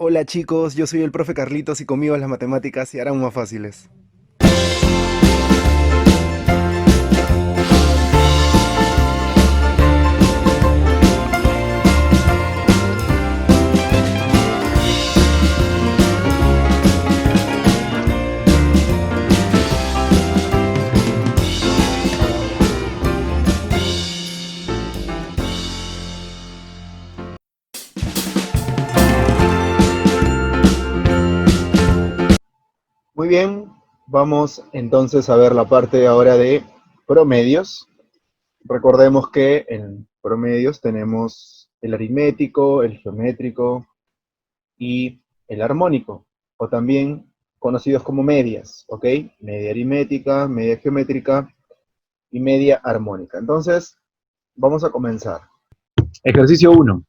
Hola chicos, yo soy el profe Carlitos y conmigo las matemáticas se harán más fáciles. Muy bien, vamos entonces a ver la parte ahora de promedios. Recordemos que en promedios tenemos el aritmético, el geométrico y el armónico, o también conocidos como medias, ¿ok? Media aritmética, media geométrica y media armónica. Entonces, vamos a comenzar. Ejercicio uno.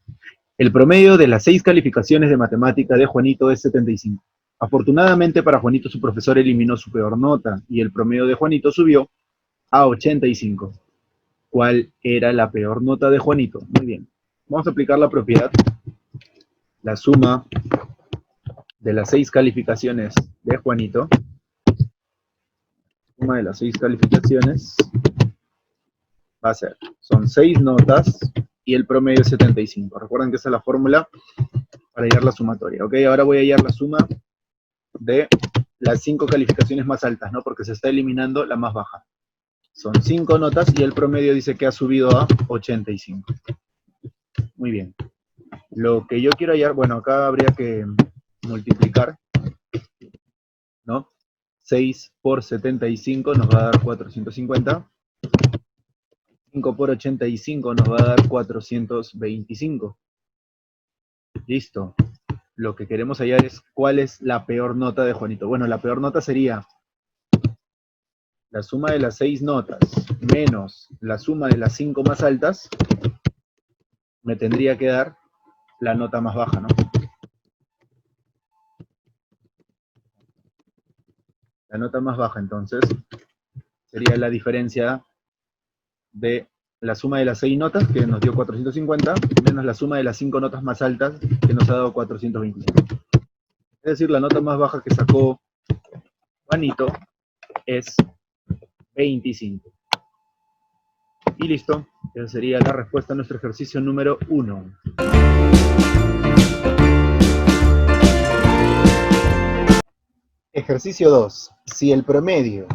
El promedio de las 6 calificaciones de matemática de Juanito es 75. Afortunadamente para Juanito su profesor eliminó su peor nota y el promedio de Juanito subió a 85. ¿Cuál era la peor nota de Juanito? Muy bien. Vamos a aplicar la propiedad. La suma de las 6 calificaciones de Juanito, suma de las 6 calificaciones va a ser, son 6 notas y el promedio es 75. Recuerden que esa es la fórmula para hallar la sumatoria. Ok, ahora voy a hallar la suma de las 5 calificaciones más altas, ¿no? Porque se está eliminando la más baja. Son 5 notas y el promedio dice que ha subido a 85. Muy bien. Lo que yo quiero hallar, bueno, acá habría que multiplicar, ¿no? 6 por 75 nos va a dar 450. 5 por 85 nos va a dar 425. Listo. Lo que queremos hallar es cuál es la peor nota de Juanito. Bueno, la peor nota sería la suma de las 6 notas menos la suma de las 5 más altas, me tendría que dar la nota más baja, ¿no? La nota más baja, entonces, sería la diferencia de la suma de las 6 notas, que nos dio 450, menos la suma de las 5 notas más altas, que nos ha dado 425. Es decir, la nota más baja que sacó Juanito es 25. Y listo, esa sería la respuesta a nuestro ejercicio número 1. Ejercicio 2. Si el promedio,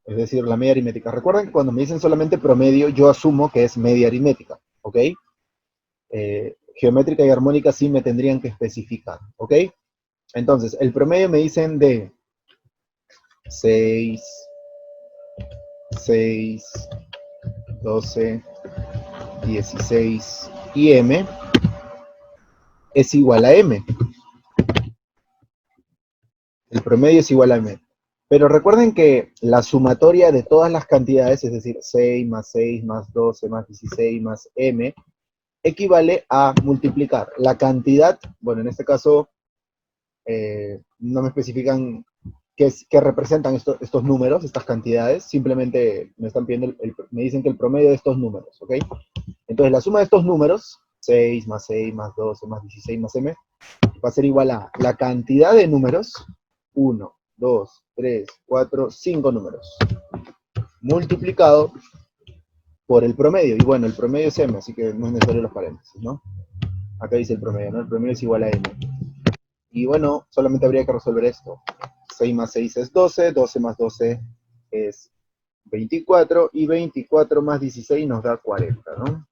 es decir, la media aritmética. Recuerden que cuando me dicen solamente promedio, yo asumo que es media aritmética, ¿ok? Geométrica y armónica sí me tendrían que especificar, ¿ok? Entonces, el promedio me dicen de 6, 6, 12, 16 y m es igual a m. El promedio es igual a m. Pero recuerden que la sumatoria de todas las cantidades, es decir, 6 más 12 más 16 más m, equivale a multiplicar la cantidad, bueno, en este caso no me especifican qué representan estos números, estas cantidades, simplemente me están pidiendo, me dicen que el promedio de estos números, ¿ok? Entonces la suma de estos números, 6 más 6 más 12 más 16 más m, va a ser igual a la cantidad de números, 1, 2, 3, 4, 5 números, multiplicado por el promedio. Y bueno, el promedio es m, así que no es necesario los paréntesis, ¿no? Acá dice el promedio, ¿no? El promedio es igual a m. Y bueno, solamente habría que resolver esto. 6 más 6 es 12, 12 más 12 es 24, y 24 más 16 nos da 40, ¿no?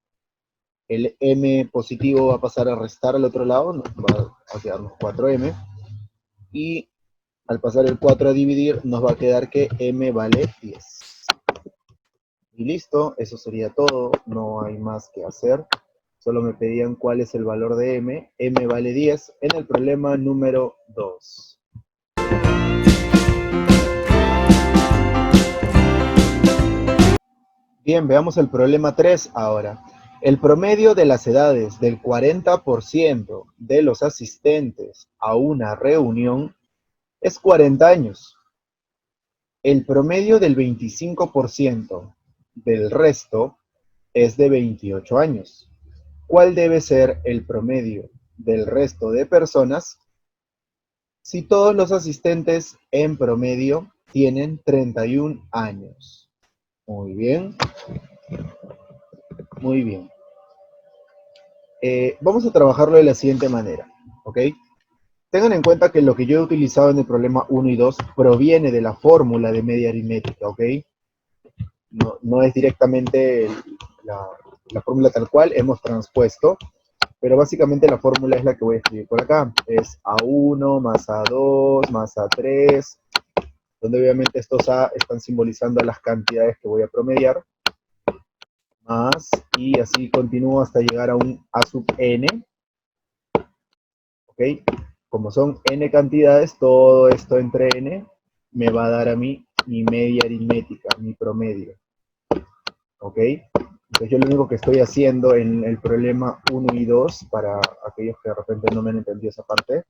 El m positivo va a pasar a restar al otro lado, nos va a quedarnos 4m, y al pasar el 4 a dividir, nos va a quedar que m vale 10. Y listo, eso sería todo, no hay más que hacer. Solo me pedían cuál es el valor de m. M vale 10 en el problema número 2. Bien, veamos el problema 3 ahora. El promedio de las edades del 40% de los asistentes a una reunión es 40 años. El promedio del 25% del resto es de 28 años. ¿Cuál debe ser el promedio del resto de personas Si todos los asistentes en promedio tienen 31 años. Muy bien, muy bien. Vamos a trabajarlo de la siguiente manera, ¿ok? Tengan en cuenta que lo que yo he utilizado en el problema 1 y 2 proviene de la fórmula de media aritmética, ¿ok? No es directamente la fórmula tal cual, hemos transpuesto, pero básicamente la fórmula es la que voy a escribir por acá. Es A1 más A2 más A3, donde obviamente estos A están simbolizando las cantidades que voy a promediar, más, y así continúo hasta llegar a un A sub n, ¿ok? Como son n cantidades, todo esto entre n me va a dar a mí mi media aritmética, mi promedio, ¿ok? Entonces yo lo único que estoy haciendo en el problema 1 y 2, para aquellos que de repente no me han entendido esa parte,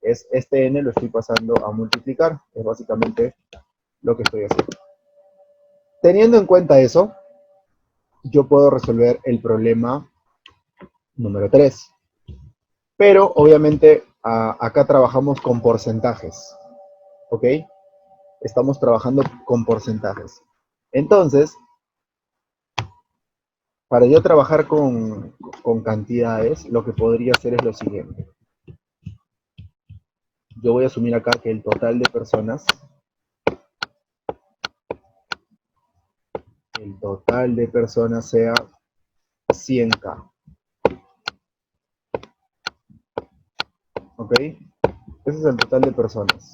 es este n lo estoy pasando a multiplicar, es básicamente lo que estoy haciendo. Teniendo en cuenta eso, yo puedo resolver el problema número 3. Pero obviamente acá trabajamos con porcentajes, ¿ok? Estamos trabajando con porcentajes. Entonces, para yo trabajar con cantidades, lo que podría hacer es lo siguiente. Yo voy a asumir acá que el total de personas, sea 100K, ¿ok? Ese es el total de personas,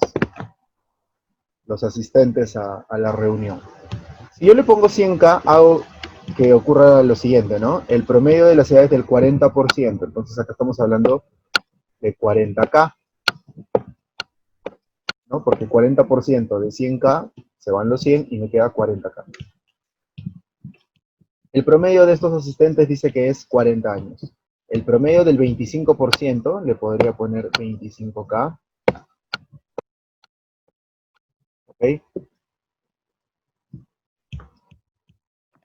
los asistentes a la reunión. Si yo le pongo 100K, hago que ocurra lo siguiente, ¿no? El promedio de las edades es del 40%, entonces acá estamos hablando de 40K, ¿no? Porque 40% de 100K se van los 100 y me queda 40K. El promedio de estos asistentes dice que es 40 años. El promedio del 25% le podría poner 25K, ¿ok?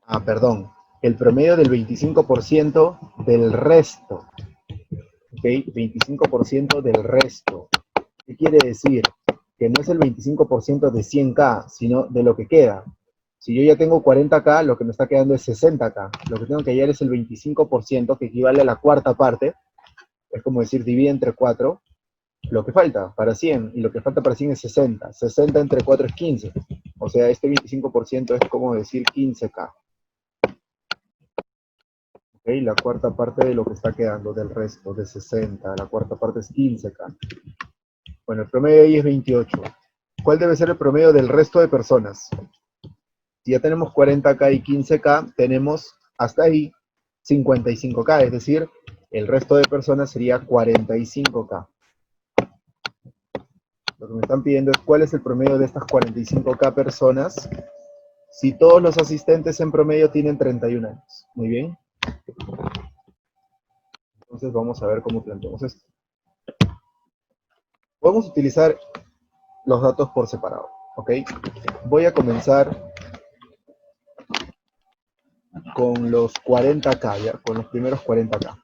Ah, perdón. El promedio del 25% del resto, ¿ok? 25% del resto. ¿Qué quiere decir? Que no es el 25% de 100K, sino de lo que queda. Si yo ya tengo 40K, lo que me está quedando es 60K. Lo que tengo que hallar es el 25%, que equivale a la cuarta parte. Es como decir, divide entre 4 lo que falta para 100, y lo que falta para 100 es 60. 60 entre 4 es 15. O sea, este 25% es como decir 15K. ¿Okay? La cuarta parte de lo que está quedando del resto, de 60. La cuarta parte es 15K. Bueno, el promedio ahí es 28. ¿Cuál debe ser el promedio del resto de personas? Si ya tenemos 40K y 15K, tenemos hasta ahí 55K, es decir, el resto de personas sería 45K. Lo que me están pidiendo es cuál es el promedio de estas 45K personas si todos los asistentes en promedio tienen 31 años. Muy bien. Entonces vamos a ver cómo planteamos esto. Podemos utilizar los datos por separado, ¿ok? Voy a comenzar con los 40K, ¿ya? Con los primeros 40K.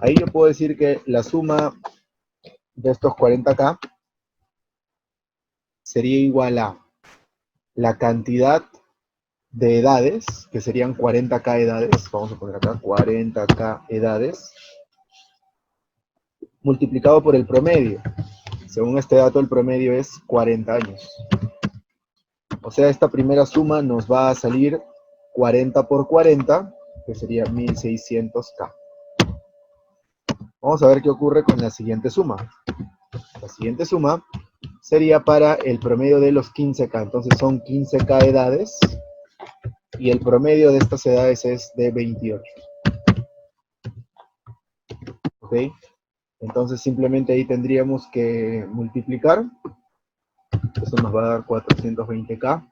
Ahí yo puedo decir que la suma de estos 40K sería igual a la cantidad de edades, que serían 40K edades, vamos a poner acá 40K edades, multiplicado por el promedio. Según este dato, el promedio es 40 años. O sea, esta primera suma nos va a salir 40 por 40, que sería 1600K. Vamos a ver qué ocurre con la siguiente suma. La siguiente suma sería para el promedio de los 15K. Entonces son 15K edades y el promedio de estas edades es de 28. ¿Ok? Entonces simplemente ahí tendríamos que multiplicar. Eso nos va a dar 420K.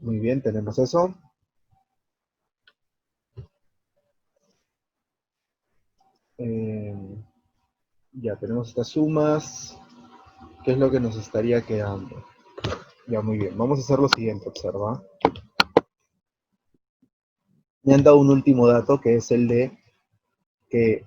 Muy bien, tenemos eso. Ya tenemos estas sumas. ¿Qué es lo que nos estaría quedando? Ya, muy bien. Vamos a hacer lo siguiente, observa. Me han dado un último dato, que es el de que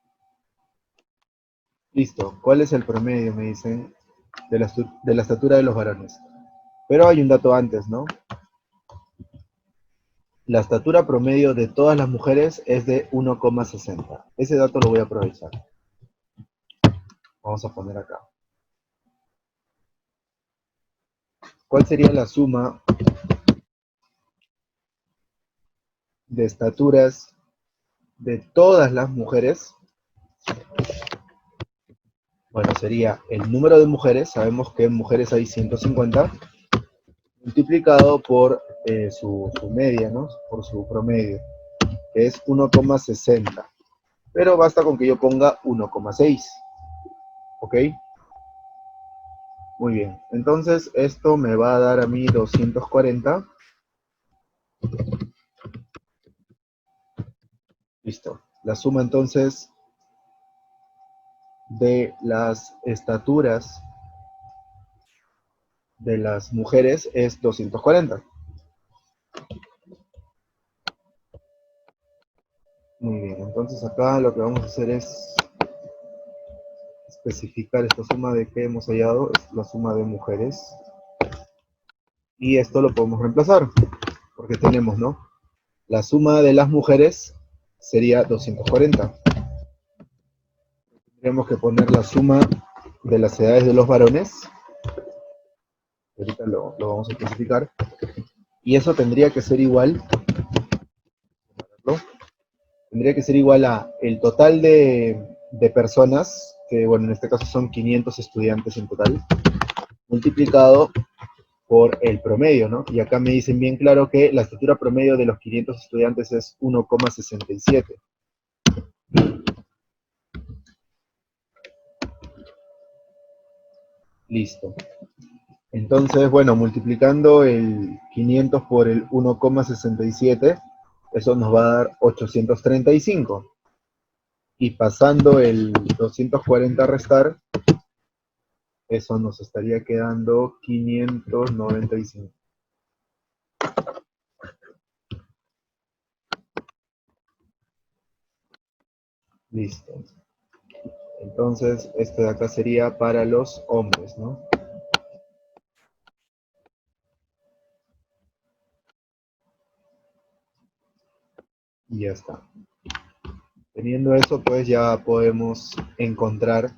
Listo. ¿Cuál es el promedio, me dicen, de la estatura de los varones? Pero hay un dato antes, ¿no? La estatura promedio de todas las mujeres es de 1,60. Ese dato lo voy a aprovechar. Vamos a poner acá. ¿Cuál sería la suma de estaturas de todas las mujeres? Bueno, sería el número de mujeres, sabemos que en mujeres hay 150, multiplicado por su media, ¿no? Por su promedio, que es 1,60. Pero basta con que yo ponga 1,6, ¿ok? Muy bien, entonces esto me va a dar a mí 240. Listo. La suma entonces de las estaturas de las mujeres es 240. Muy bien, entonces acá lo que vamos a hacer es especificar esta suma de que hemos hallado, es la suma de mujeres. Y esto lo podemos reemplazar, porque tenemos, ¿no? La suma de las mujeres sería 240. Tendríamos que poner la suma de las edades de los varones. Ahorita lo vamos a especificar. Y eso tendría que ser igual, ¿no? Tendría que ser igual a el total de personas, que bueno, en este caso son 500 estudiantes en total, multiplicado por el promedio, ¿no? Y acá me dicen bien claro que la estatura promedio de los 500 estudiantes es 1,67. Listo. Entonces, bueno, multiplicando el 500 por el 1,67, eso nos va a dar 835. Y pasando el 240 a restar, eso nos estaría quedando 595. Listo. Entonces, este de acá sería para los hombres, ¿no? Y ya está. Teniendo eso, pues ya podemos encontrar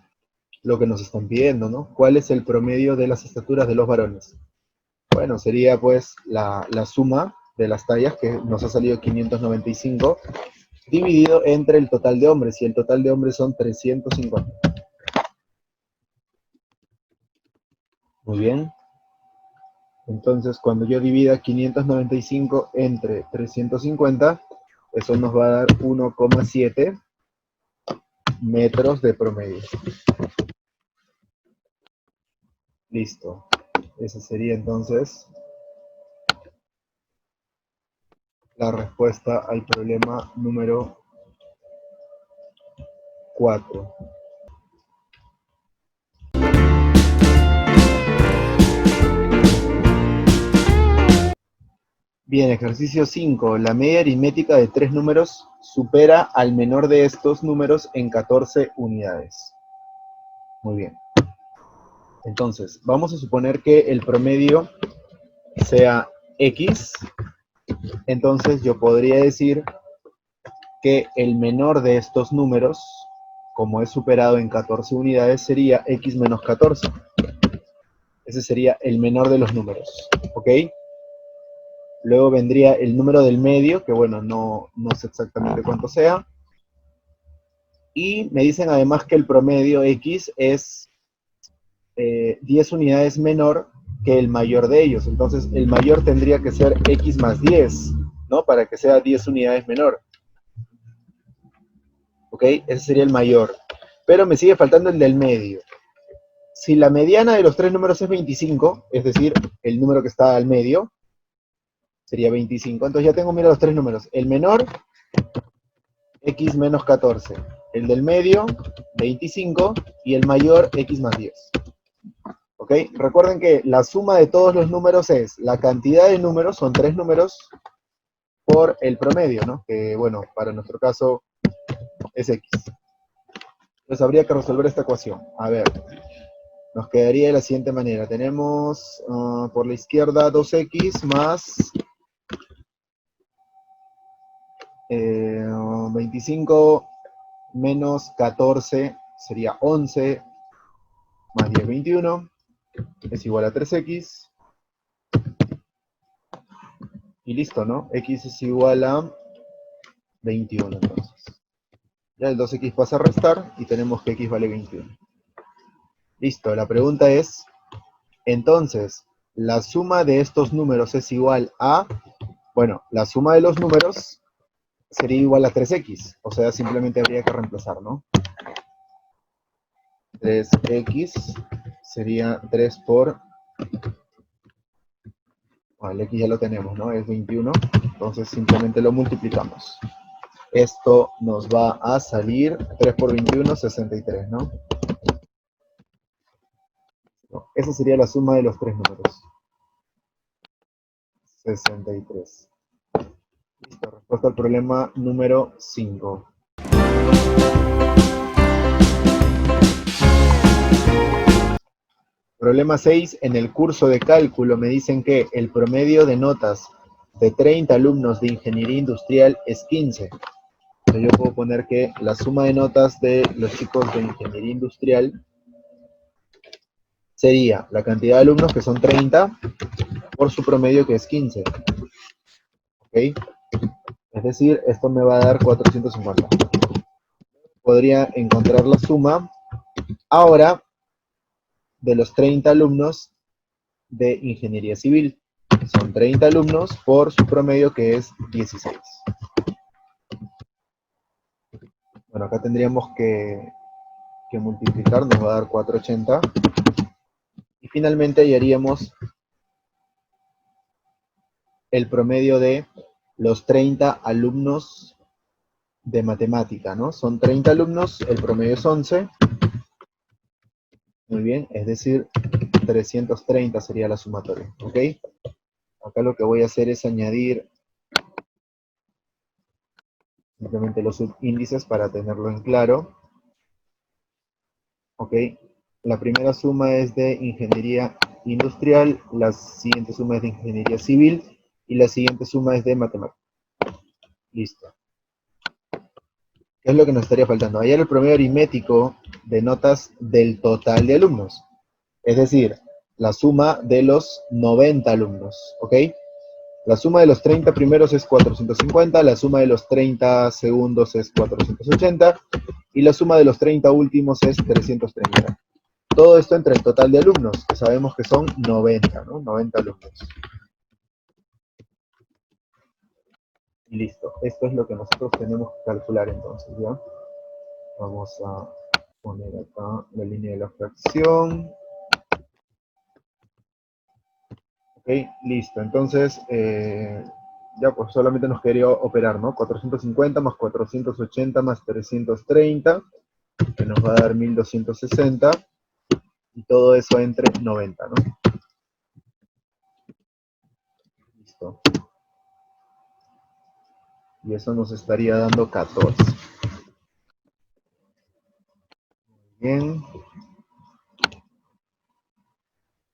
lo que nos están pidiendo, ¿no? ¿Cuál es el promedio de las estaturas de los varones? Bueno, sería pues la suma de las tallas, que nos ha salido 595, dividido entre el total de hombres, y el total de hombres son 350. Muy bien. Entonces, cuando yo divida 595 entre 350, eso nos va a dar 1,7 metros de promedio. Listo. Esa sería entonces la respuesta al problema número 4. Bien, ejercicio 5. La media aritmética de tres números supera al menor de estos números en 14 unidades. Muy bien. Entonces, vamos a suponer que el promedio sea X. Entonces, yo podría decir que el menor de estos números, como es superado en 14 unidades, sería X menos 14. Ese sería el menor de los números. ¿Ok? Luego vendría el número del medio, que bueno, no sé exactamente cuánto sea. Y me dicen además que el promedio X es 10 unidades menor que el mayor de ellos. Entonces, el mayor tendría que ser X más 10, ¿no? Para que sea 10 unidades menor. ¿Ok? Ese sería el mayor. Pero me sigue faltando el del medio. Si la mediana de los tres números es 25, es decir, el número que está al medio, sería 25. Entonces ya tengo, mira, los tres números. El menor, X menos 14. El del medio, 25. Y el mayor, X más 10. ¿Ok? Recuerden que la suma de todos los números es la cantidad de números, son tres números, por el promedio, ¿no? Que, bueno, para nuestro caso es X. Entonces habría que resolver esta ecuación. A ver, nos quedaría de la siguiente manera. Tenemos por la izquierda 2x más 25 menos 14 sería 11 más 10, 21, es igual a 3x, y listo, ¿no? X es igual a 21, entonces. Ya el 2x pasa a restar, y tenemos que x vale 21. Listo, la pregunta es, entonces, la suma de estos números es igual a, bueno, la suma de los números sería igual a 3x, o sea, simplemente habría que reemplazar, ¿no? 3x sería 3 por, el x ya lo tenemos, ¿no? Es 21, entonces simplemente lo multiplicamos. Esto nos va a salir 3 por 21, 63, ¿no? Esa sería la suma de los tres números. 63. Listo, respuesta al problema número 5. Problema 6, en el curso de cálculo me dicen que el promedio de notas de 30 alumnos de ingeniería industrial es 15. Entonces yo puedo poner que la suma de notas de los chicos de ingeniería industrial sería la cantidad de alumnos, que son 30, por su promedio, que es 15. ¿Ok? Es decir, esto me va a dar 450. Podría encontrar la suma ahora de los 30 alumnos de ingeniería civil. Son 30 alumnos por su promedio, que es 16. Bueno, acá tendríamos que multiplicar, nos va a dar 480. Y finalmente hallaríamos el promedio de los 30 alumnos de matemática, ¿no? Son 30 alumnos, el promedio es 11. Muy bien, es decir, 330 sería la sumatoria, ¿ok? Acá lo que voy a hacer es añadir simplemente los subíndices para tenerlo en claro. ¿Ok? La primera suma es de ingeniería industrial, la siguiente suma es de ingeniería civil, y la siguiente suma es de matemáticas. Listo. ¿Qué es lo que nos estaría faltando? Hallar el promedio aritmético de notas del total de alumnos. Es decir, la suma de los 90 alumnos. ¿Ok? La suma de los 30 primeros es 450, la suma de los 30 segundos es 480, y la suma de los 30 últimos es 330. Todo esto entre el total de alumnos, que sabemos que son 90, ¿no? 90 alumnos. Y listo. Esto es lo que nosotros tenemos que calcular entonces, ¿ya? Vamos a poner acá la línea de la fracción. Ok, listo. Entonces, ya pues solamente nos quedaría operar, ¿no? 450 más 480 más 330, que nos va a dar 1260, y todo eso entre 90, ¿no? Listo. Y eso nos estaría dando 14. Bien.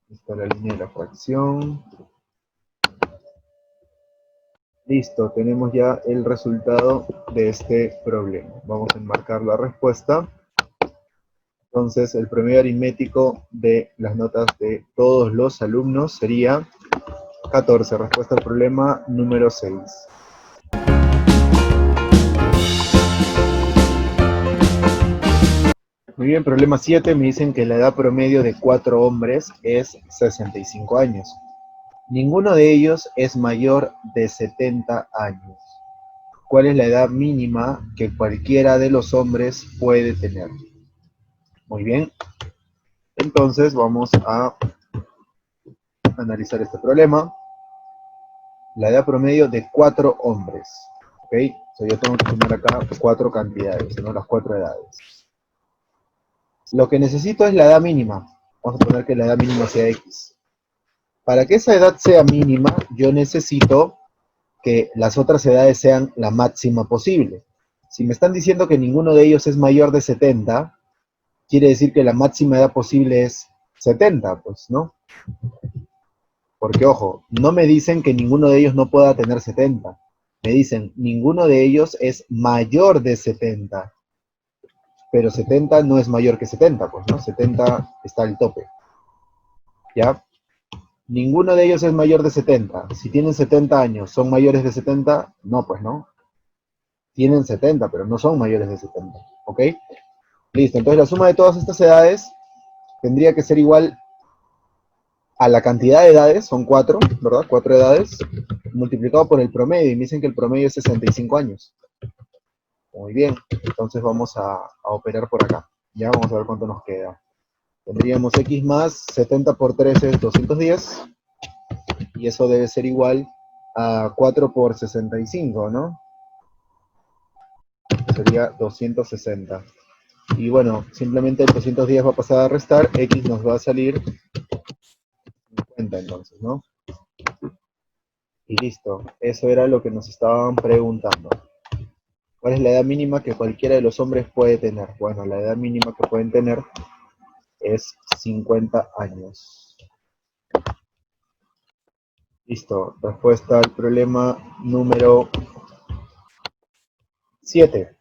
Esta es la línea de la fracción. Listo, tenemos ya el resultado de este problema. Vamos a enmarcar la respuesta. Entonces, el promedio aritmético de las notas de todos los alumnos sería 14. Respuesta al problema número 6. Muy bien, problema 7. Me dicen que la edad promedio de 4 hombres es 65 años. Ninguno de ellos es mayor de 70 años. ¿Cuál es la edad mínima que cualquiera de los hombres puede tener? Muy bien. Entonces vamos a analizar este problema. La edad promedio de 4 hombres. ¿Ok? Yo tengo que sumar acá 4 cantidades, ¿no? Las 4 edades. Lo que necesito es la edad mínima. Vamos a poner que la edad mínima sea X. Para que esa edad sea mínima, yo necesito que las otras edades sean la máxima posible. Si me están diciendo que ninguno de ellos es mayor de 70, quiere decir que la máxima edad posible es 70, pues, ¿no? Porque, ojo, no me dicen que ninguno de ellos no pueda tener 70. Me dicen, ninguno de ellos es mayor de 70. Pero 70 no es mayor que 70, pues, ¿no? 70 está al tope. ¿Ya? Ninguno de ellos es mayor de 70. Si tienen 70 años, ¿son mayores de 70? No, pues, ¿no? Tienen 70, pero no son mayores de 70. ¿Ok? Listo. Entonces la suma de todas estas edades tendría que ser igual a la cantidad de edades, son 4, ¿verdad? 4 edades, multiplicado por el promedio, y me dicen que el promedio es 65 años. Muy bien, entonces vamos a operar por acá. Ya vamos a ver cuánto nos queda. Tendríamos x más 70 por 3 es 210, y eso debe ser igual a 4 por 65, ¿no? Sería 260. Y bueno, simplemente el 210 va a pasar a restar, x nos va a salir 50 entonces, ¿no? Y listo, eso era lo que nos estaban preguntando. ¿Cuál es la edad mínima que cualquiera de los hombres puede tener? Bueno, la edad mínima que pueden tener es 50 años. Listo, respuesta al problema número 7.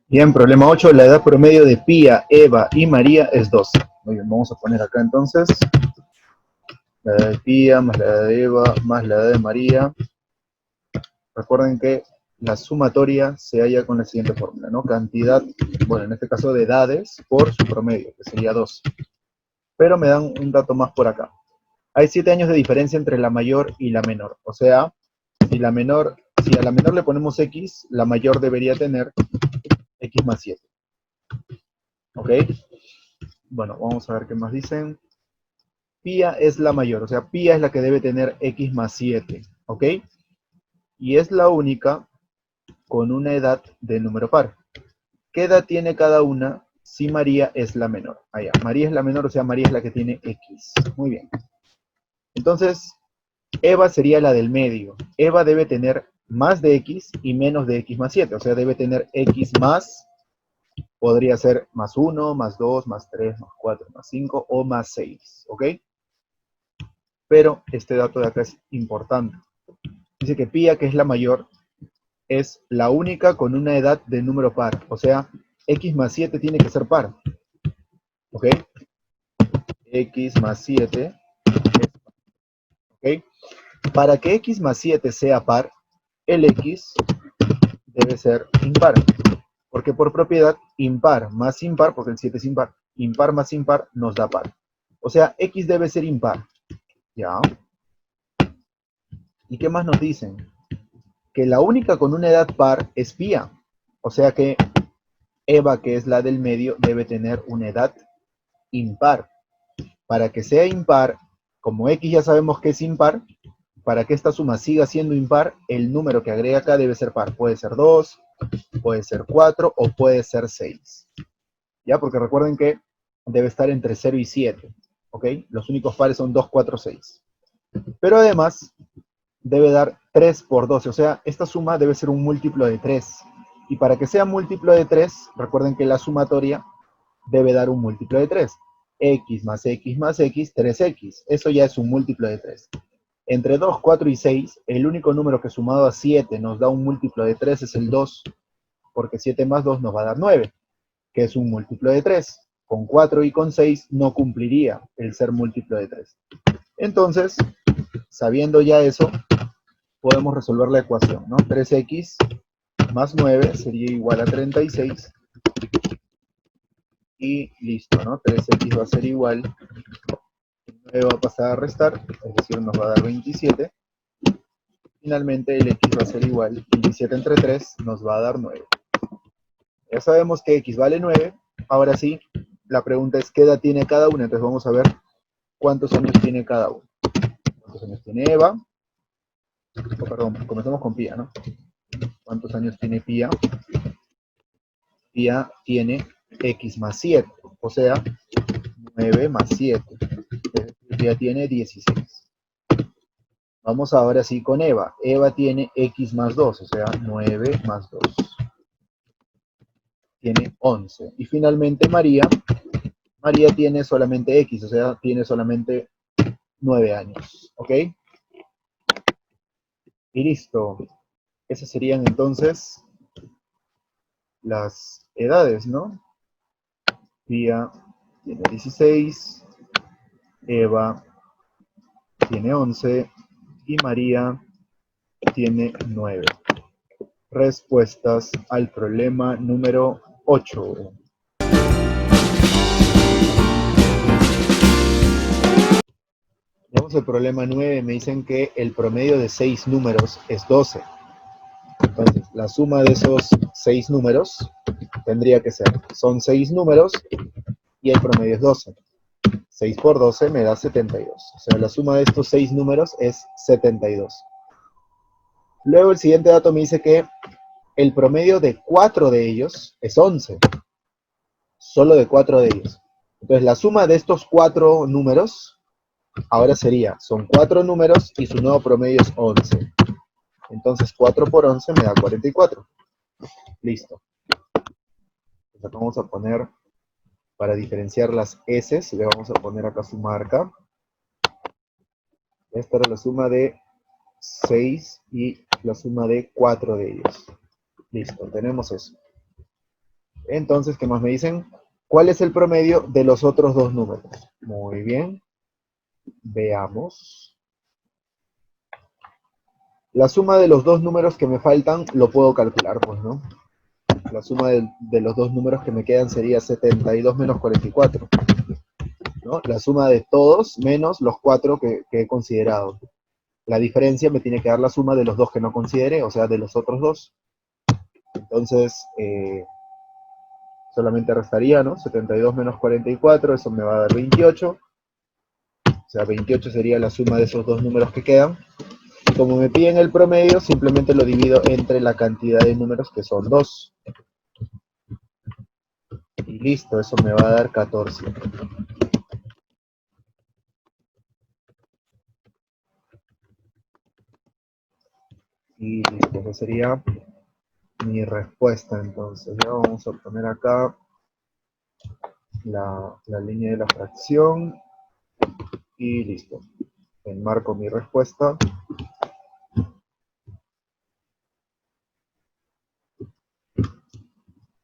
Bien, problema 8, la edad promedio de Pía, Eva y María es 12. Muy bien, vamos a poner acá entonces la edad de Pía más la edad de Eva más la edad de María. Recuerden que la sumatoria se halla con la siguiente fórmula, ¿no? Cantidad, bueno, en este caso de edades por su promedio, que sería 12. Pero me dan un dato más por acá. Hay 7 años de diferencia entre la mayor y la menor. O sea, si a la menor le ponemos X, la mayor debería tener X más 7. ¿Ok? Bueno, vamos a ver qué más dicen. Pía es la mayor, o sea, Pía es la que debe tener X más 7. ¿Ok? Y es la única con una edad de número par. ¿Qué edad tiene cada una si María es la menor? Allá, María es la menor, o sea, María es la que tiene X. Muy bien. Entonces, Eva sería la del medio. Eva debe tener más de X y menos de X más 7. O sea, debe tener X más, podría ser más 1, más 2, más 3, más 4, más 5 o más 6. ¿Ok? Pero este dato de acá es importante. Dice que Pía, que es la mayor, es la única con una edad de número par. O sea, X más 7 tiene que ser par. ¿Ok? X más 7 es par. ¿Ok? Para que X más 7 sea par, el X debe ser impar. Porque por propiedad, impar más impar, porque el 7 es impar más impar nos da par. O sea, X debe ser impar. ¿Ya? ¿Y qué más nos dicen? Que la única con una edad par es Pía. O sea que Eva, que es la del medio, debe tener una edad impar. Para que sea impar, como X ya sabemos que es impar, para que esta suma siga siendo impar, el número que agrega acá debe ser par. Puede ser 2, puede ser 4 o puede ser 6. ¿Ya? Porque recuerden que debe estar entre 0 y 7. ¿Ok? Los únicos pares son 2, 4, 6. Pero además, debe dar 3 por 12. O sea, esta suma debe ser un múltiplo de 3. Y para que sea múltiplo de 3, recuerden que la sumatoria debe dar un múltiplo de 3. X más X más X, 3X. Eso ya es un múltiplo de 3. Entre 2, 4 y 6, el único número que sumado a 7 nos da un múltiplo de 3 es el 2, porque 7 más 2 nos va a dar 9, que es un múltiplo de 3. Con 4 y con 6 no cumpliría el ser múltiplo de 3. Entonces, sabiendo ya eso, podemos resolver la ecuación, ¿no? 3x más 9 sería igual a 36. Y listo, ¿no? 3x va a ser igual, 9 va a pasar a restar, es decir, nos va a dar 27. Finalmente el x va a ser igual, 27 entre 3 nos va a dar 9. Ya sabemos que x vale 9, ahora sí, la pregunta es ¿qué edad tiene cada una? Entonces vamos a ver cuántos años tiene cada uno. ¿Cuántos años tiene Eva? Oh, perdón, comenzamos con Pía, ¿no? ¿Cuántos años tiene Pía? Pía tiene x más 7, o sea, 9 más 7. Pía tiene 16. Vamos ahora sí con Eva. Eva tiene x más 2, o sea, 9 más 2. Tiene 11. Y finalmente María. María tiene solamente x, o sea, tiene solamente 9 años. ¿Ok? Y listo. Esas serían entonces las edades, ¿no? Pía tiene 16, Eva tiene 11 y María tiene 9. Respuestas al problema número 8. Vamos al problema 9. Me dicen que el promedio de 6 números es 12. Entonces, la suma de esos 6 números tendría que ser, son 6 números y el promedio es 12. 6 por 12 me da 72. O sea, la suma de estos 6 números es 72. Luego el siguiente dato me dice que el promedio de 4 de ellos es 11. Solo de 4 de ellos. Entonces, la suma de estos 4 números ahora sería, son 4 números y su nuevo promedio es 11. Entonces 4 por 11 me da 44. Listo. Entonces vamos a poner, para diferenciar las S, le vamos a poner acá su marca. Esta era la suma de 6 y la suma de 4 de ellos. Listo, tenemos eso. Entonces, ¿qué más me dicen? ¿Cuál es el promedio de los otros dos números? Muy bien. Veamos. La suma de los dos números que me faltan lo puedo calcular, pues, ¿no? La suma de los dos números que me quedan sería 72 menos 44, ¿no? La suma de todos menos los 4 que he considerado. La diferencia me tiene que dar la suma de los dos que no considere, o sea, de los otros dos. Entonces, solamente restaría, ¿no? 72 menos 44, eso me va a dar 28. O sea, 28 sería la suma de esos dos números que quedan. Y como me piden el promedio, simplemente lo divido entre la cantidad de números que son 2. Y listo, eso me va a dar 14. Y listo, esa sería mi respuesta. Entonces, ya vamos a poner acá la línea de la fracción. Y listo. Enmarco mi respuesta.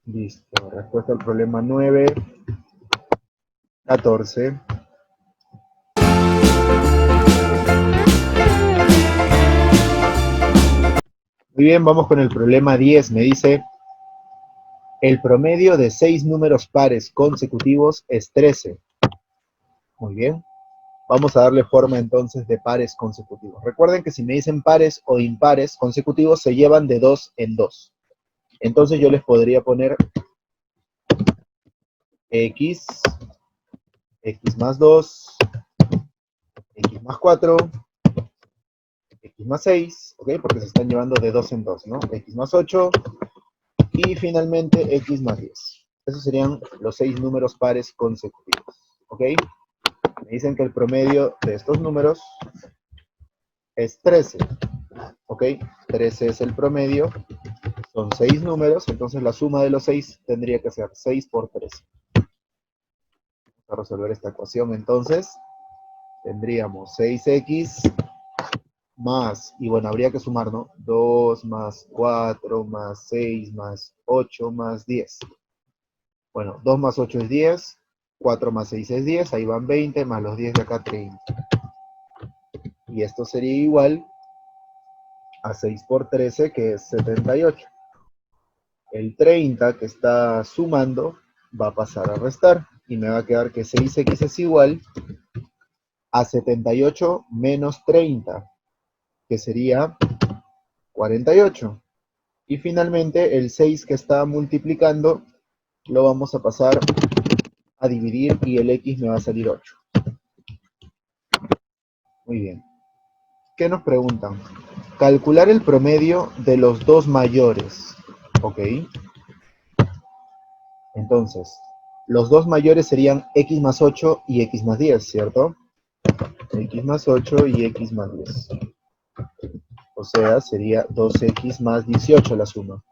Listo. Respuesta al problema 9, 14. Muy bien, vamos con el problema 10. Me dice, el promedio de 6 números pares consecutivos es 13. Muy bien. Vamos a darle forma entonces de pares consecutivos. Recuerden que si me dicen pares o impares consecutivos se llevan de 2 en 2. Entonces yo les podría poner x, x más 2, x más 4, x más 6, ¿ok? Porque se están llevando de 2 en 2, ¿no? X más 8 y finalmente x más 10. Esos serían los 6 números pares consecutivos, ¿ok? Me dicen que el promedio de estos números es 13, ¿ok? 13 es el promedio, son 6 números, entonces la suma de los 6 tendría que ser 6 por 13. Vamos a resolver esta ecuación entonces. Tendríamos 6x más, y bueno, habría que sumar, ¿no? 2 más 4 más 6 más 8 más 10. Bueno, 2 más 8 es 10, 4 más 6 es 10, ahí van 20, más los 10 de acá 30. Y esto sería igual a 6 por 13, que es 78. El 30 que está sumando va a pasar a restar, y me va a quedar que 6x es igual a 78 menos 30, que sería 48. Y finalmente el 6 que está multiplicando lo vamos a pasar a dividir y el x me va a salir 8. Muy bien. ¿Qué nos preguntan? Calcular el promedio de los dos mayores. Ok. Entonces, los dos mayores serían x más 8 y x más 10, ¿cierto? X más 8 y x más 10. O sea, sería 2x más 18 la suma.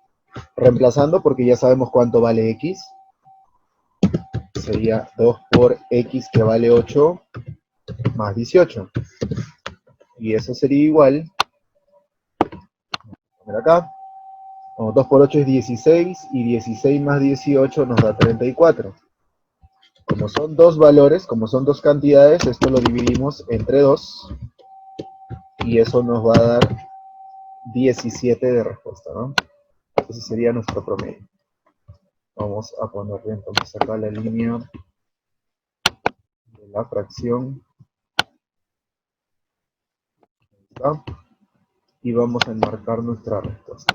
Reemplazando, porque ya sabemos cuánto vale x, sería 2 por x que vale 8 más 18. Y eso sería igual, a ver acá, 2 por 8 es 16, y 16 más 18 nos da 34. Como son dos valores, como son dos cantidades, esto lo dividimos entre 2, y eso nos va a dar 17 de respuesta, ¿no? Ese sería nuestro promedio. Vamos a ponerle entonces acá la línea de la fracción. Ahí está. Y vamos a enmarcar nuestra respuesta.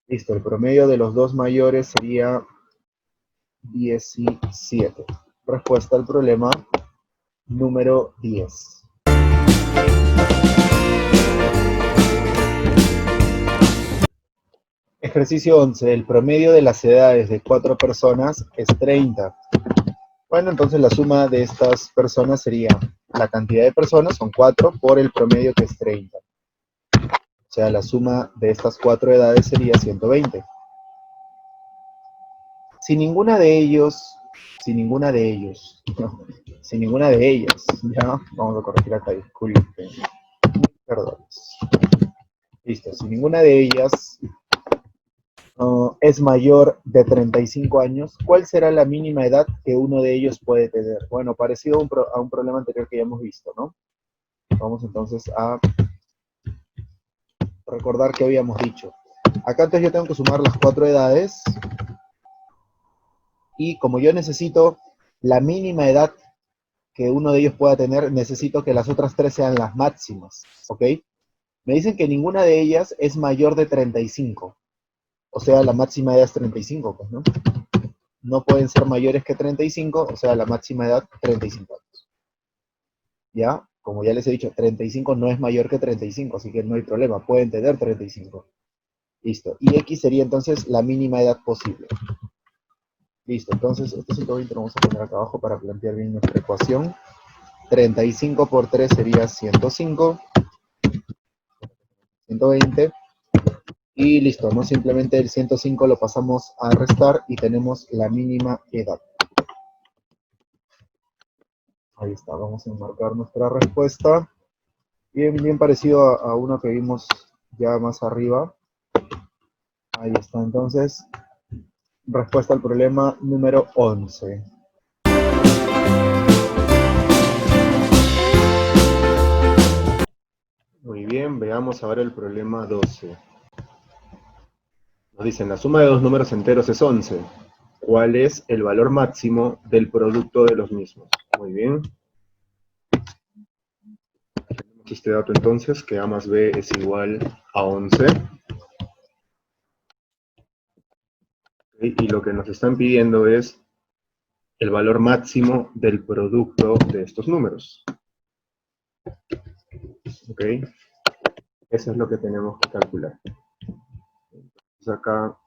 Listo, el promedio de los dos mayores sería 17. Respuesta al problema número 10. Ejercicio 11. El promedio de las edades de 4 personas es 30. Bueno, entonces la suma de estas personas sería, la cantidad de personas son 4 por el promedio que es 30. O sea, la suma de estas 4 edades sería 120. Si ninguna de ellas, ya, vamos a corregir acá, disculpen, perdón. Listo, si ninguna de ellas es mayor de 35 años, ¿cuál será la mínima edad que uno de ellos puede tener? Bueno, parecido a un problema anterior que ya hemos visto, ¿no? Vamos entonces a recordar que habíamos dicho. Acá entonces yo tengo que sumar las 4 edades, y como yo necesito la mínima edad que uno de ellos pueda tener, necesito que las otras 3 sean las máximas, ¿ok? Me dicen que ninguna de ellas es mayor de 35. O sea, la máxima edad es 35, pues, ¿no? No pueden ser mayores que 35, o sea, la máxima edad 35 años. ¿Ya? Como ya les he dicho, 35 no es mayor que 35, así que no hay problema, pueden tener 35. Listo. Y X sería entonces la mínima edad posible. Listo, entonces este 120 lo vamos a poner acá abajo para plantear bien nuestra ecuación. 35 por 3 sería 105. 120. Y listo, ¿no? Simplemente el 105 lo pasamos a restar y tenemos la mínima edad. Ahí está, vamos a enmarcar nuestra respuesta. Bien parecido a uno que vimos ya más arriba. Ahí está, entonces, respuesta al problema número 11. Muy bien, veamos ahora el problema 12. Nos dicen, la suma de dos números enteros es 11. ¿Cuál es el valor máximo del producto de los mismos? Muy bien. Tenemos este dato entonces, que A más B es igual a 11. Y lo que nos están pidiendo es el valor máximo del producto de estos números. ¿Ok? Eso es lo que tenemos que calcular. Entonces acá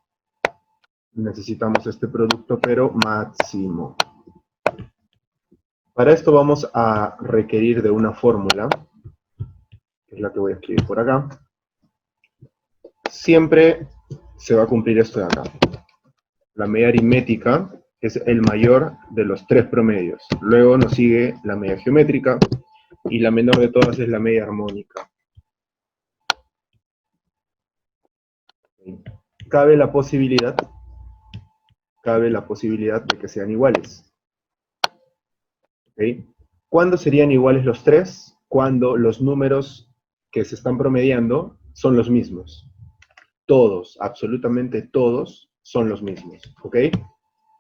necesitamos este producto, pero máximo. Para esto vamos a requerir de una fórmula, que es la que voy a escribir por acá. Siempre se va a cumplir esto de acá. La media aritmética es el mayor de los tres promedios. Luego nos sigue la media geométrica, y la menor de todas es la media armónica. Cabe la posibilidad de que sean iguales. ¿Okay? ¿Cuándo serían iguales los tres? Cuando los números que se están promediando son los mismos. Todos, absolutamente todos, son los mismos. ¿Ok?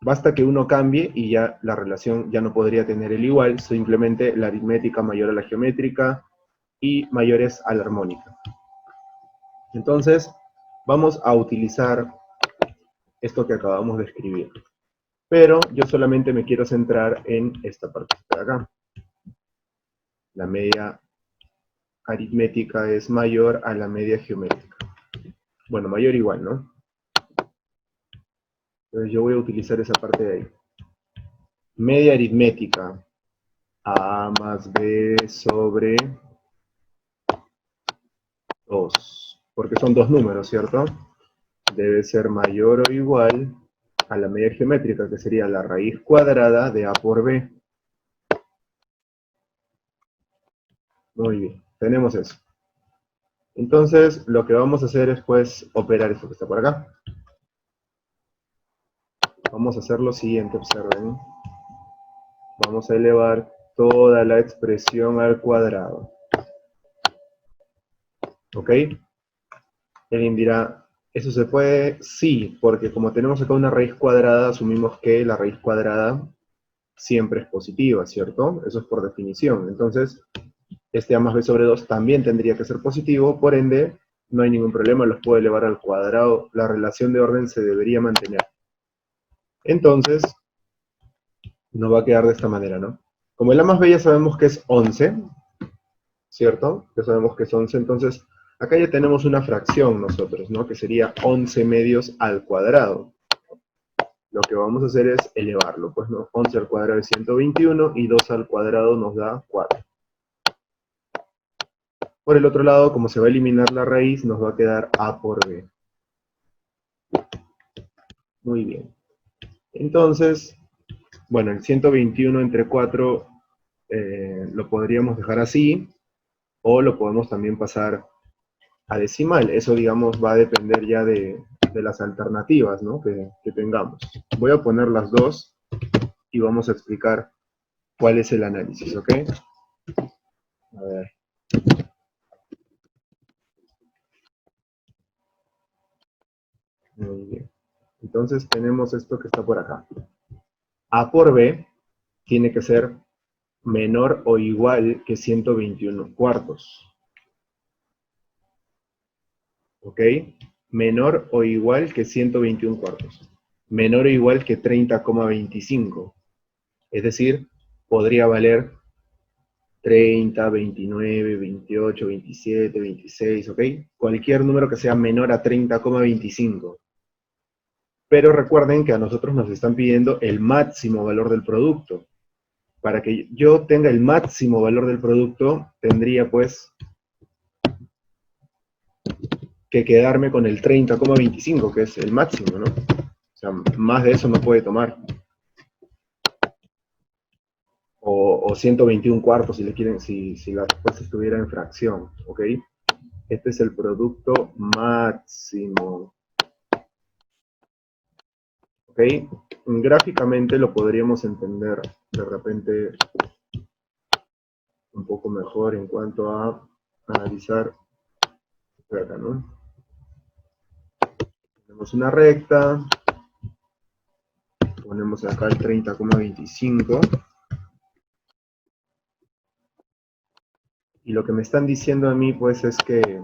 Basta que uno cambie y ya la relación ya no podría tener el igual, simplemente la aritmética mayor a la geométrica y mayores a la armónica. Entonces, vamos a utilizar esto que acabamos de escribir. Pero yo solamente me quiero centrar en esta parte de acá. La media aritmética es mayor a la media geométrica. Bueno, mayor igual, ¿no? Entonces yo voy a utilizar esa parte de ahí. Media aritmética, A más B sobre 2, porque son dos números, ¿cierto? Debe ser mayor o igual a la medida geométrica, que sería la raíz cuadrada de A por B. Muy bien, tenemos eso. Entonces, lo que vamos a hacer es, pues, operar esto que está por acá. Vamos a hacer lo siguiente, observen. Vamos a elevar toda la expresión al cuadrado. ¿Ok? Alguien dirá, ¿eso se puede? Sí, porque como tenemos acá una raíz cuadrada, asumimos que la raíz cuadrada siempre es positiva, ¿cierto? Eso es por definición. Entonces, este a más b sobre 2 también tendría que ser positivo, por ende, no hay ningún problema, los puedo elevar al cuadrado. La relación de orden se debería mantener. Entonces, nos va a quedar de esta manera, ¿no? Como el a más b ya sabemos que es 11, ¿cierto? Ya sabemos que es 11, entonces acá ya tenemos una fracción nosotros, ¿no? Que sería 11 medios al cuadrado. Lo que vamos a hacer es elevarlo, pues, ¿no? 11 al cuadrado es 121 y 2 al cuadrado nos da 4. Por el otro lado, como se va a eliminar la raíz, nos va a quedar a por b. Muy bien. Entonces, bueno, el 121 entre 4 lo podríamos dejar así, o lo podemos también pasar a decimal. Eso, digamos, va a depender ya de las alternativas, ¿no? que tengamos. Voy a poner las dos y vamos a explicar cuál es el análisis, ¿ok? A ver. Muy bien. Entonces tenemos esto que está por acá. A por B tiene que ser menor o igual que 121 cuartos. ¿Ok? Menor o igual que 121 cuartos. Menor o igual que 30,25. Es decir, podría valer 30, 29, 28, 27, 26, ¿ok? Cualquier número que sea menor a 30,25. Pero recuerden que a nosotros nos están pidiendo el máximo valor del producto. Para que yo tenga el máximo valor del producto, tendría pues que quedarme con el 30,25, que es el máximo, ¿no? O sea, más de eso no puede tomar. O 121 cuartos si le quieren, si la respuesta estuviera en fracción, ¿ok? Este es el producto máximo. ¿Ok? Gráficamente lo podríamos entender de repente un poco mejor en cuanto a analizar acá, ¿no? Tenemos una recta, ponemos acá el 30,25 y lo que me están diciendo a mí pues es que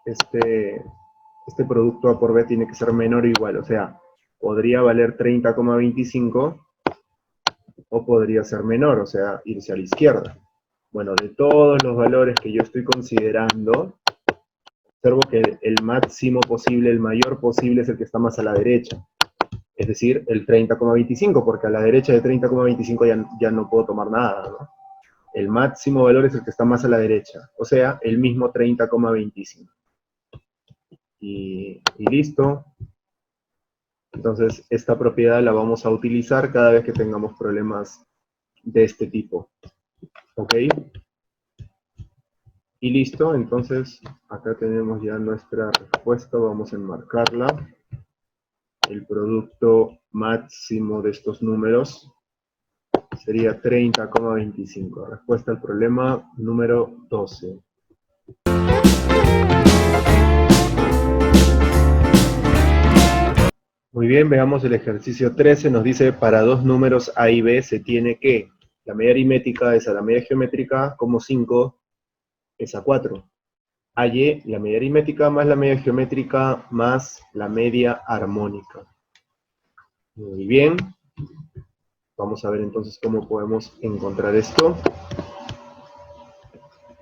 este producto A por B tiene que ser menor o igual, o sea, podría valer 30,25 o podría ser menor, o sea, irse a la izquierda. Bueno, de todos los valores que yo estoy considerando, observo que el máximo posible, el mayor posible es el que está más a la derecha. Es decir, el 30,25, porque a la derecha de 30,25 ya no puedo tomar nada, ¿no? El máximo valor es el que está más a la derecha, o sea, el mismo 30,25. Y listo. Entonces, esta propiedad la vamos a utilizar cada vez que tengamos problemas de este tipo. ¿Ok? Y listo, entonces acá tenemos ya nuestra respuesta, vamos a enmarcarla. El producto máximo de estos números sería 30,25. Respuesta al problema número 12. Muy bien, veamos el ejercicio 13. Nos dice, para dos números A y B se tiene que la media aritmética es a la media geométrica, como 5 es a 4. A y, la media aritmética más la media geométrica más la media armónica. Muy bien. Vamos a ver entonces cómo podemos encontrar esto.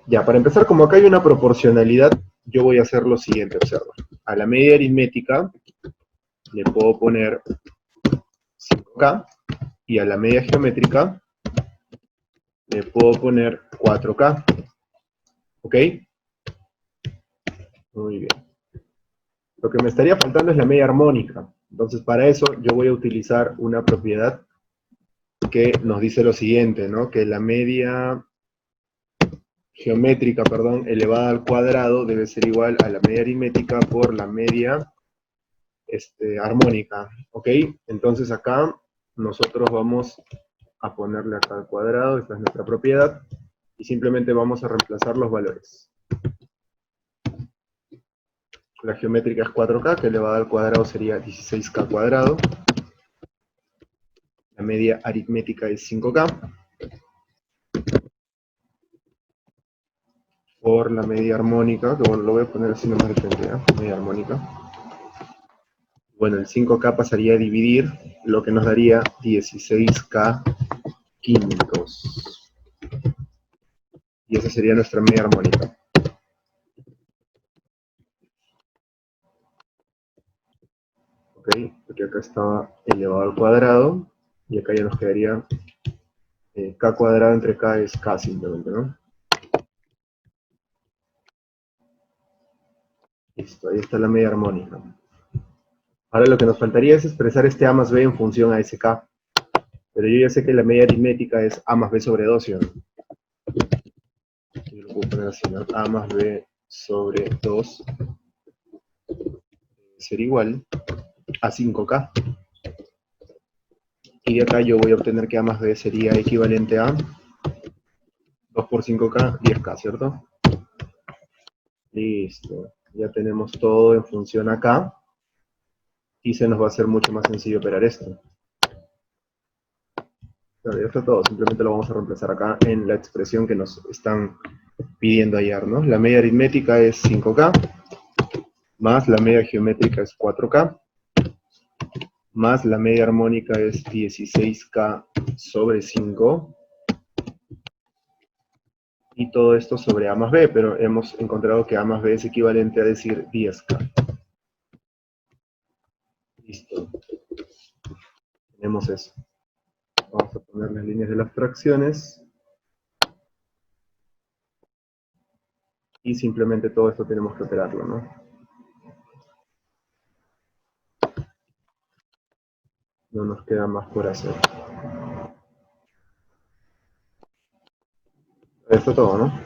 Ya, para empezar, como acá hay una proporcionalidad, yo voy a hacer lo siguiente, observa. A la media aritmética le puedo poner 5K y a la media geométrica le puedo poner 4K. ¿Ok? Muy bien. Lo que me estaría faltando es la media armónica. Entonces, para eso yo voy a utilizar una propiedad que nos dice lo siguiente, ¿no? Que la media geométrica, perdón, elevada al cuadrado debe ser igual a la media aritmética por la media armónica, ¿ok? Entonces acá nosotros vamos a ponerle acá al cuadrado, esta es nuestra propiedad, y simplemente vamos a reemplazar los valores. La geométrica es 4K, que elevada al cuadrado sería 16K cuadrado. La media aritmética es 5K. Por la media armónica, que bueno, lo voy a poner así nomás de frente, ¿eh? Media armónica. Bueno, el 5K pasaría a dividir, lo que nos daría 16K químicos. Y esa sería nuestra media armónica. ¿Ok? Porque acá estaba elevado al cuadrado, y acá ya nos quedaría K cuadrado entre K es K simplemente, ¿no? Listo, ahí está la media armónica. Ahora lo que nos faltaría es expresar este A más B en función a ese K. Pero yo ya sé que la media aritmética es A más B sobre 2, ¿sí? Yo lo puedo poner así, ¿no? A más B sobre 2 será igual a 5K. Y de acá yo voy a obtener que A más B sería equivalente a 2 por 5K, 10K, ¿cierto? Listo. Ya tenemos todo en función acá. Y se nos va a hacer mucho más sencillo operar esto. Claro, ya está todo. Simplemente lo vamos a reemplazar acá en la expresión que nos están pidiendo hallar, ¿no? La media aritmética es 5K, más la media geométrica es 4K, más la media armónica es 16K sobre 5, y todo esto sobre A más B, pero hemos encontrado que A más B es equivalente a decir 10K. Listo. Tenemos eso. Vamos a poner las líneas de las fracciones. Y simplemente todo esto tenemos que operarlo, ¿no? No nos queda más por hacer. Esto todo, ¿no?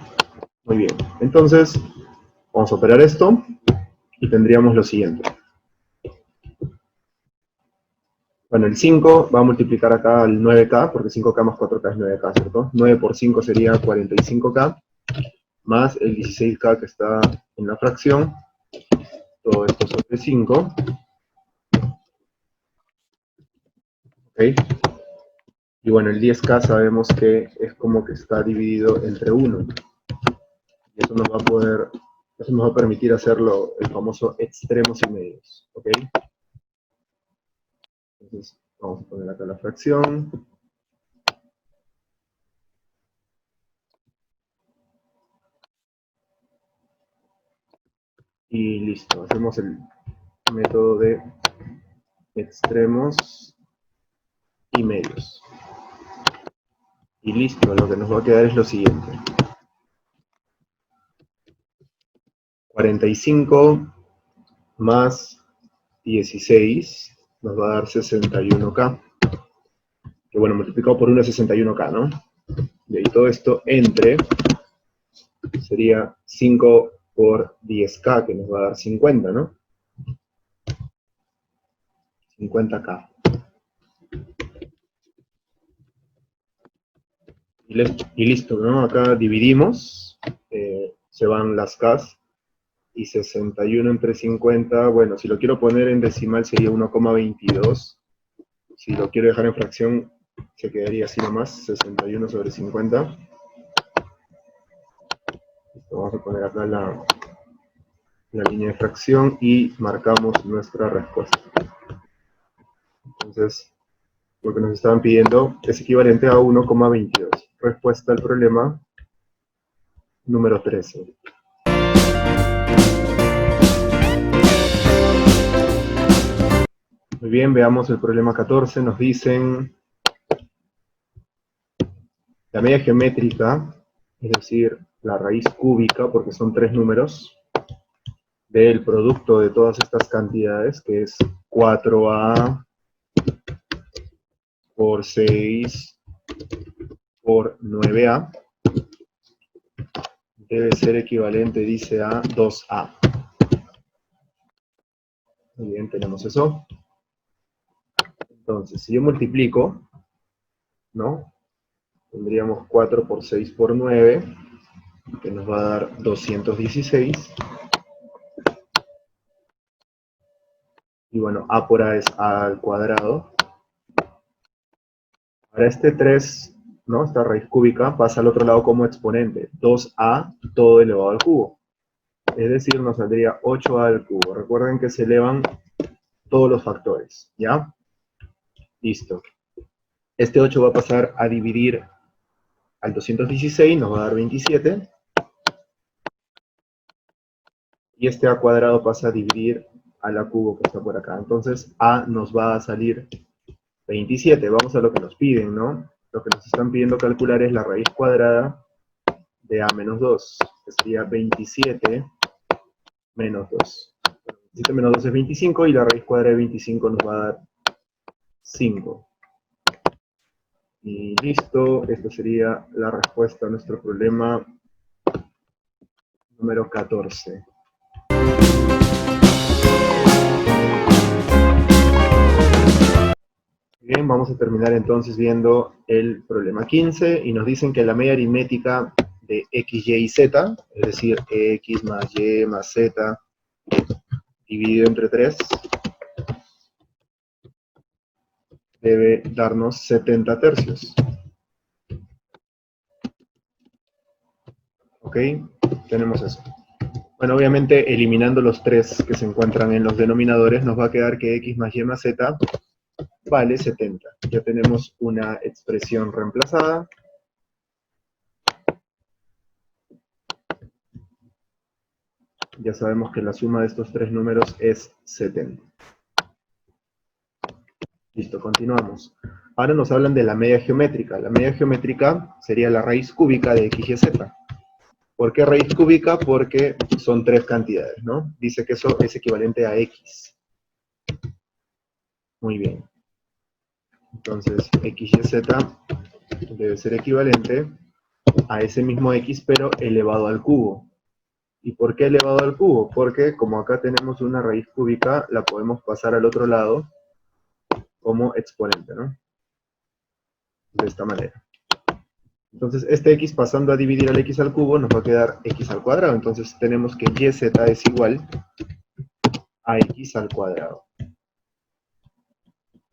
Muy bien. Entonces, vamos a operar esto y tendríamos lo siguiente. Bueno, el 5 va a multiplicar acá al 9K, porque 5K más 4K es 9K, ¿cierto? 9 por 5 sería 45K, más el 16K que está en la fracción, todo esto sobre 5, ¿ok? Y bueno, el 10K sabemos que es como que está dividido entre 1, y eso nos va a permitir hacerlo, el famoso extremos y medios, ¿ok? Entonces, vamos a poner acá la fracción. Y listo, hacemos el método de extremos y medios. Y listo, lo que nos va a quedar es lo siguiente. 45 más 16 nos va a dar 61K. Que bueno, multiplicado por 1 es 61K, ¿no? Y ahí todo esto entre sería 5 por 10K, que nos va a dar 50, ¿no? 50K. Y listo, ¿no? Acá dividimos, se van las Ks, y 61 entre 50, bueno, si lo quiero poner en decimal sería 1,22. Si lo quiero dejar en fracción, se quedaría así nomás, 61 sobre 50. Vamos a poner acá la línea de fracción y marcamos nuestra respuesta. Entonces, lo que nos estaban pidiendo es equivalente a 1,22. Respuesta al problema número 13. Muy bien, veamos el problema 14. Nos dicen la media geométrica, es decir, la raíz cúbica, porque son 3 números, del producto de todas estas cantidades, que es 4A por 6 por 9A, debe ser equivalente, dice, a 2A. Muy bien, tenemos eso. Entonces, si yo multiplico, ¿no? Tendríamos 4 por 6 por 9, que nos va a dar 216. Y bueno, A por A es A al cuadrado. Ahora este 3, ¿no? Esta raíz cúbica pasa al otro lado como exponente. 2A todo elevado al cubo. Es decir, nos saldría 8A al cubo. Recuerden que se elevan todos los factores, ¿ya? Listo. Este 8 va a pasar a dividir al 216, nos va a dar 27. Y este A cuadrado pasa a dividir al A cubo que está por acá. Entonces A nos va a salir 27. Vamos a lo que nos piden, ¿no? Lo que nos están pidiendo calcular es la raíz cuadrada de A menos 2, que sería 27 menos 2. 27 menos 2 es 25 y la raíz cuadrada de 25 nos va a dar 5. Y listo, esta sería la respuesta a nuestro problema número 14. Bien, vamos a terminar entonces viendo el problema 15 y nos dicen que la media aritmética de x, y y z, es decir, x más y más z dividido entre 3, debe darnos 70 tercios. ¿Ok? Tenemos eso. Bueno, obviamente eliminando los 3 que se encuentran en los denominadores, nos va a quedar que x más y más z vale 70. Ya tenemos una expresión reemplazada. Ya sabemos que la suma de estos tres números es 70. Listo, continuamos. Ahora nos hablan de la media geométrica. La media geométrica sería la raíz cúbica de x y z. ¿Por qué raíz cúbica? Porque son tres cantidades, ¿no? Dice que eso es equivalente a x. Muy bien. Entonces, x y z debe ser equivalente a ese mismo x, pero elevado al cubo. ¿Y por qué elevado al cubo? Porque como acá tenemos una raíz cúbica, la podemos pasar al otro lado como exponente, ¿no? De esta manera. Entonces, este x pasando a dividir al x al cubo nos va a quedar x al cuadrado. Entonces, tenemos que yz es igual a x al cuadrado.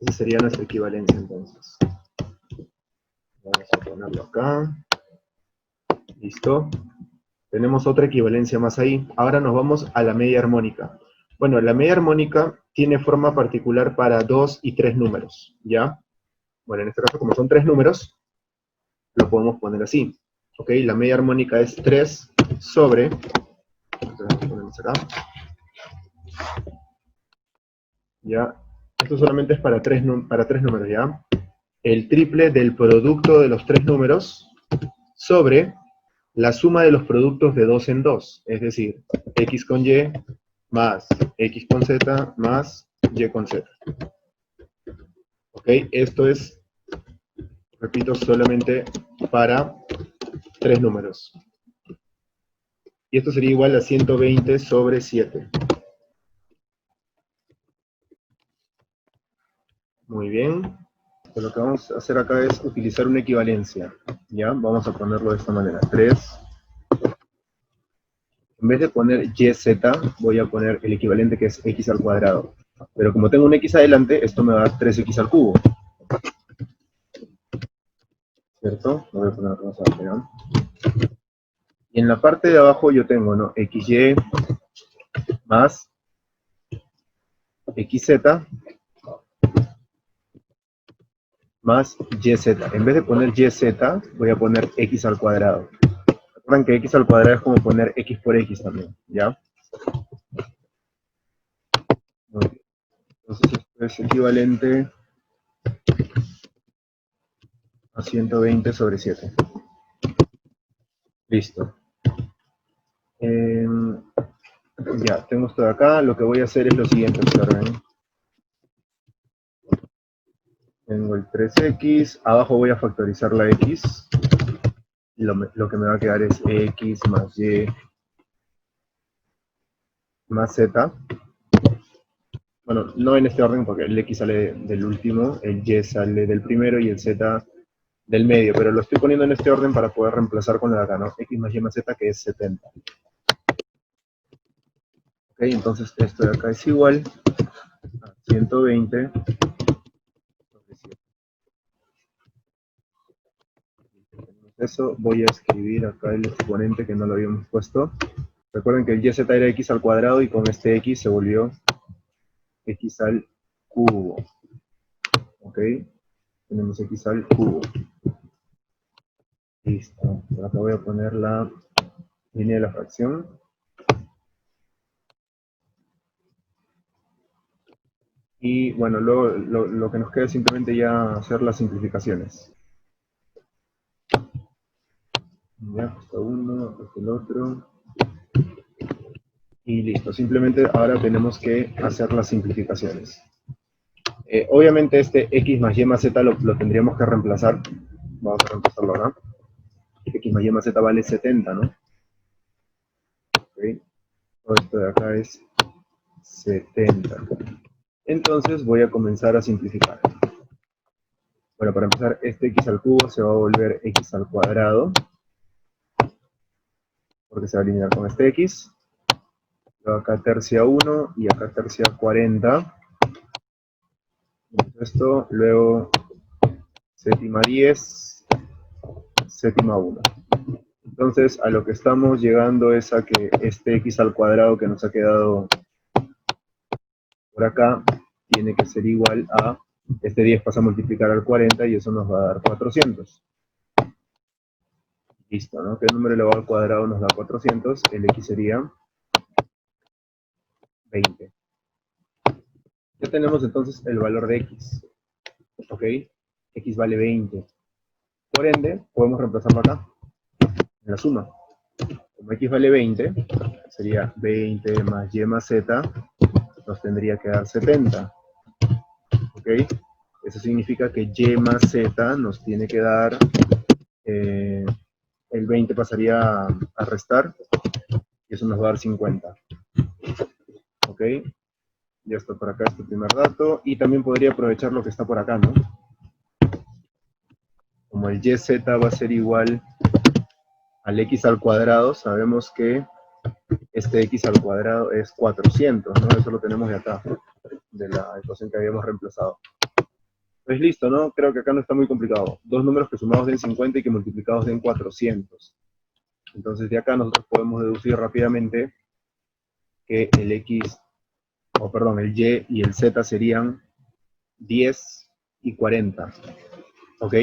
Esa sería nuestra equivalencia, entonces. Vamos a ponerlo acá. Listo. Tenemos otra equivalencia más ahí. Ahora nos vamos a la media armónica. Bueno, la media armónica tiene forma particular para 2 y 3 números, ¿ya? Bueno, en este caso, como son 3 números, lo podemos poner así. ¿Ok? La media armónica es 3 sobre... Entonces, ponemos acá. ¿Ya? Esto solamente es para tres números, ¿ya? El triple del producto de los 3 números sobre la suma de los productos de 2 en 2, es decir, x con y más x con z más y con z. ¿Ok? Esto es, repito, solamente para 3 números. Y esto sería igual a 120 sobre 7. Muy bien. Pues lo que vamos a hacer acá es utilizar una equivalencia. ¿Ya? Vamos a ponerlo de esta manera. 3. En vez de poner yz, voy a poner el equivalente que es x al cuadrado. Pero como tengo un x adelante, esto me va a dar 3x al cubo. ¿Cierto? Lo voy a poner más abajo. Y en la parte de abajo yo tengo, ¿no? xy más xz más yz. En vez de poner yz, voy a poner x al cuadrado. Recuerden que x al cuadrado es como poner x por x también, ¿ya? Muy bien. Entonces esto es equivalente a 120 sobre 7. Listo. Ya, tengo esto de acá. Lo que voy a hacer es lo siguiente, observen. Tengo el 3x, abajo voy a factorizar la x. Lo que me va a quedar es x más y más z. Bueno, no en este orden porque el x sale del último, el y sale del primero y el z del medio, pero lo estoy poniendo en este orden para poder reemplazar con lo de acá, ¿no? X más y más z, que es 70. Ok, entonces esto de acá es igual a 120 sobre 7. Eso voy a escribir acá el exponente que no lo habíamos puesto. Recuerden que el y z era x al cuadrado y con este x se volvió x al cubo. Ok, tenemos x al cubo. Listo. Por acá voy a poner la línea de la fracción. Y bueno, luego lo que nos queda es simplemente ya hacer las simplificaciones. Ya, acá está uno, acá está el otro. Y listo, simplemente ahora tenemos que hacer las simplificaciones. Obviamente este x más y más z lo tendríamos que reemplazar. Vamos a reemplazarlo acá. X más y más z vale 70, ¿no? Okay. Todo esto de acá es 70. Entonces voy a comenzar a simplificar. Bueno, para empezar, este x al cubo se va a volver x al cuadrado, porque se va a eliminar con este x. Luego acá tercia 1 y acá tercia 40. Esto, luego séptima 10, séptima 1. Entonces, a lo que estamos llegando es a que este x al cuadrado que nos ha quedado por acá tiene que ser igual a, este 10 pasa a multiplicar al 40 y eso nos va a dar 400. Listo, ¿no? ¿Qué número elevado al cuadrado nos da 400? El x sería 20. Ya tenemos entonces el valor de x. ¿Ok? X vale 20. Por ende, podemos reemplazarlo acá, en la suma. Como x vale 20, sería 20 más y más z, nos tendría que dar 70. ¿Ok? Eso significa que y más z nos tiene que dar, el 20 pasaría a restar, y eso nos va a dar 50. ¿Ok? Ya está por acá este primer dato, y también podría aprovechar lo que está por acá, ¿no? Como el yz va a ser igual al x al cuadrado, sabemos que este x al cuadrado es 400, ¿no? Eso lo tenemos de acá, de la ecuación que habíamos reemplazado. Pues listo, ¿no? Creo que acá no está muy complicado. Dos números que sumados den 50 y que multiplicados den 400. Entonces de acá nosotros podemos deducir rápidamente que el x, o perdón, el y y el z serían 10 y 40. ¿Ok?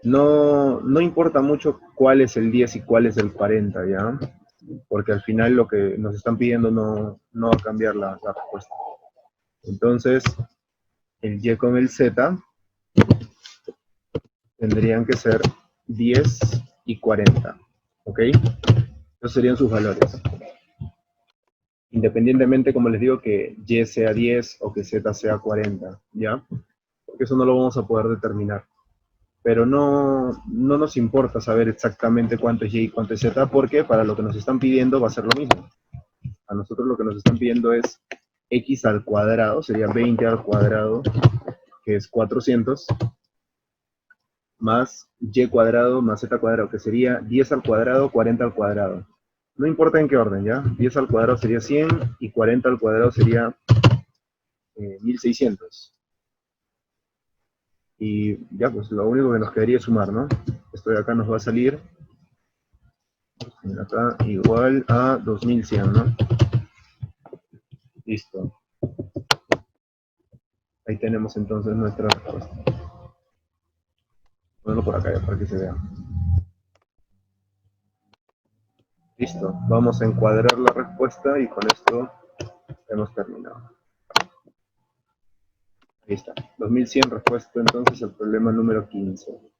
No importa mucho cuál es el 10 y cuál es el 40, ¿ya? Porque al final lo que nos están pidiendo no va a cambiar la respuesta. Entonces, el y con el z tendrían que ser 10 y 40, ¿ok? Esos serían sus valores. Independientemente, como les digo, que y sea 10 o que z sea 40, ¿ya? Porque eso no lo vamos a poder determinar. Pero no nos importa saber exactamente cuánto es y y cuánto es z, porque para lo que nos están pidiendo va a ser lo mismo. A nosotros lo que nos están pidiendo es x al cuadrado, sería 20 al cuadrado, que es 400, más y cuadrado más z cuadrado, que sería 10 al cuadrado, 40 al cuadrado. No importa en qué orden, ¿ya? 10 al cuadrado sería 100 y 40 al cuadrado sería 1600. Y ya, pues lo único que nos quedaría es sumar, ¿no? Esto de acá nos va a salir, acá, igual a 2100, ¿no? Listo. Ahí tenemos entonces nuestra respuesta. Ponlo por acá ya para que se vea. Listo. Vamos a encuadrar la respuesta y con esto hemos terminado. Ahí está. 2100 respuesta entonces al problema número 15.